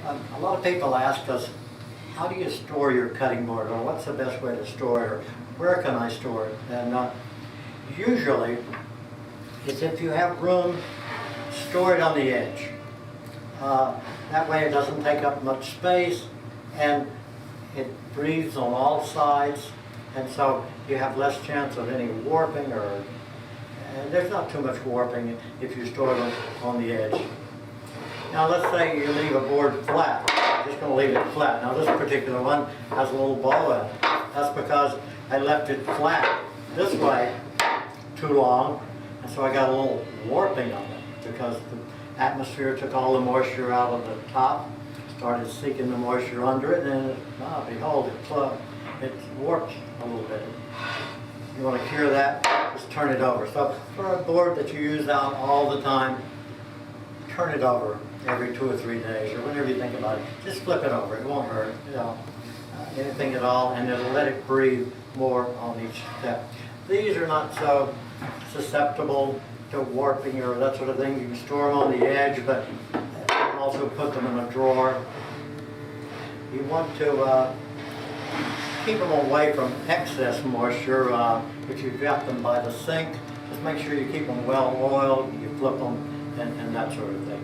A lot of people ask us, how do you store your cutting board, or what's the best way to store it, or where can I store it? And usually, it's if you have room, store it on the edge. That way it doesn't take up much space, and it breathes on all sides, and so you have less chance of any warping, and there's not too much warping if you store them on the edge. Now let's say you leave a board flat. I'm just going to leave it flat. Now this particular one has a little ball in it. That's because I left it flat this way too long, and so I got a little warping on it because the atmosphere took all the moisture out of the top, started seeking the moisture under it, and behold, it warped a little bit. You want to cure that, just turn it over. So for a board that you use out all the time, turn it over every 2 or 3 days, or whenever you think about it. Just flip it over. It won't hurt, anything at all, and it'll let it breathe more on each step. These are not so susceptible to warping or that sort of thing. You can store them on the edge, but also put them in a drawer. You want to keep them away from excess moisture. If you've got them by the sink, just make sure you keep them well oiled, you flip them, and that sort of thing.